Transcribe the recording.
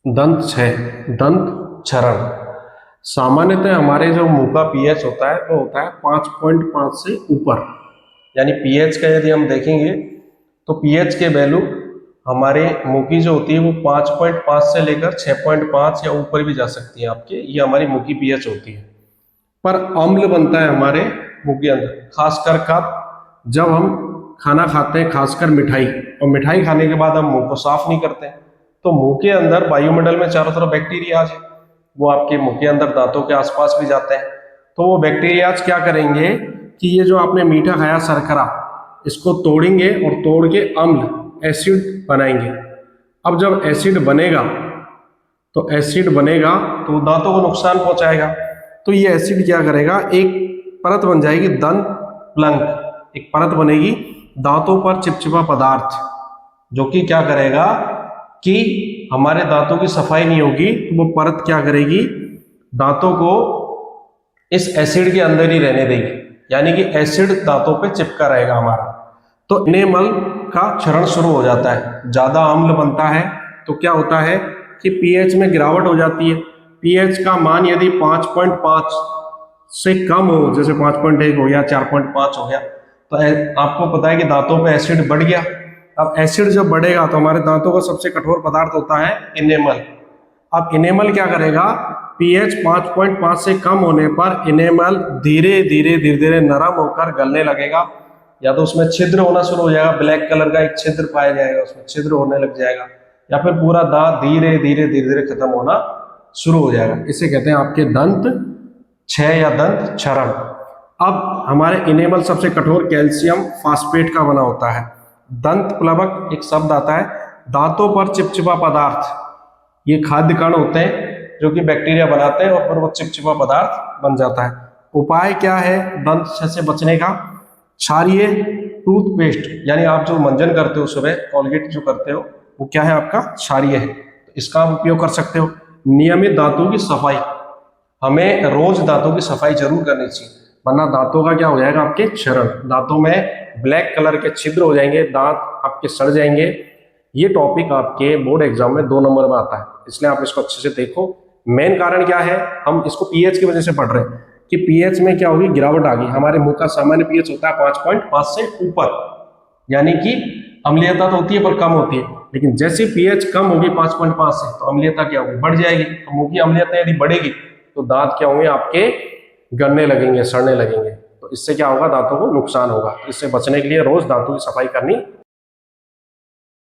दंत क्षय, दंत क्षरण। सामान्यतः हमारे जो मुंह का पीएच होता है वो होता है 5.5 से ऊपर। यानी पीएच का यदि हम देखेंगे तो पीएच के वैल्यू हमारे मुंह की जो होती है वो 5.5 से लेकर 6.5 या ऊपर भी जा सकती है आपके, ये हमारी मुंह की पीएच होती है। पर अम्ल बनता है हमारे मुंह के अंदर, खासकर कब, जब हम खाना खाते हैं, खासकर मिठाई, और मिठाई खाने के बाद हम मुंह को साफ नहीं करते हैं, तो मुंह के अंदर वायुमंडल में चारों तरफ बैक्टीरिया है, वो आपके मुंह के अंदर दांतों के आसपास भी जाते हैं। तो वो बैक्टीरिया क्या करेंगे कि ये जो आपने मीठा खाया शर्करा, इसको तोड़ेंगे और तोड़ के अम्ल एसिड बनाएंगे। अब जब एसिड बनेगा तो दांतों को नुकसान पहुंचाएगा। तो ये एसिड क्या करेगा, एक परत बन जाएगी दंत प्लंक, एक परत बनेगी दांतों पर चिपचिपा पदार्थ, जो कि क्या करेगा कि हमारे दांतों की सफाई नहीं होगी, तो वो परत क्या करेगी, दांतों को इस एसिड के अंदर ही रहने देगी, यानी कि एसिड दांतों पे चिपका रहेगा हमारा। तो इनेमल का क्षरण शुरू हो जाता है, ज्यादा अम्ल बनता है तो क्या होता है कि पीएच में गिरावट हो जाती है। पीएच का मान यदि 5.5 से कम हो, जैसे 5.1 हो गया, 4.5 हो गया, तो आपको पता है कि दांतों पे एसिड बढ़ गया। अब एसिड जब बढ़ेगा तो हमारे दांतों का सबसे कठोर पदार्थ होता है इनेमल। अब इनेमल क्या करेगा, पीएच 5.5 से कम होने पर इनेमल धीरे धीरे नरम होकर गलने लगेगा, या तो उसमें छिद्र होना शुरू हो जाएगा, ब्लैक कलर का एक छिद्र पाया जाएगा, उसमें छिद्र होने लग जाएगा, या फिर पूरा दांत धीरे धीरे खत्म होना शुरू हो जाएगा। इसे कहते हैं आपके दंत क्षय या दंत क्षरण। अब हमारे इनेमल सबसे कठोर कैल्शियम फास्फेट का बना होता है। दंत प्लवक एक शब्द आता है, दांतों पर चिपचिपा पदार्थ, ये खाद्य कण होते हैं जो कि बैक्टीरिया बनाते हैं और फिर वो चिपचिपा पदार्थ बन जाता है। उपाय क्या है दंत क्षय से बचने का, क्षारीय टूथपेस्ट, यानी आप जो मंजन करते हो सुबह, कॉलगेट जो करते हो, वो क्या है आपका क्षारीय है, तो इसका आप उपयोग कर सकते हो। नियमित दांतों की सफाई, हमें रोज दांतों की सफाई जरूर करनी चाहिए, वरना दांतों का क्या हो जाएगा, आपके क्षरण, दांतों में ब्लैक कलर के छिद्र हो जाएंगे, दांत आपके सड़ जाएंगे। ये टॉपिक आपके बोर्ड एग्जाम में 2 नंबर में आता है, इसलिए आप इसको अच्छे से देखो। मेन कारण क्या है, हम इसको पीएच की वजह से पढ़ रहे हैं कि पीएच में क्या होगी, गिरावट आ गई। हमारे मुंह का सामान्य पीएच होता है 5.5 से ऊपर, यानी कि अम्लीयता तो होती है पर कम होती है, लेकिन जैसे पीएच कम होगी 5.5 से, तो अम्लीयता क्या होगी, बढ़ जाएगी। तो मुंह की अम्लीयता यदि बढ़ेगी तो दांत क्या होंगे, आपके गलने लगेंगे, सड़ने लगेंगे, तो इससे क्या होगा, दांतों को नुकसान होगा। इससे बचने के लिए रोज दांतों की सफाई करनी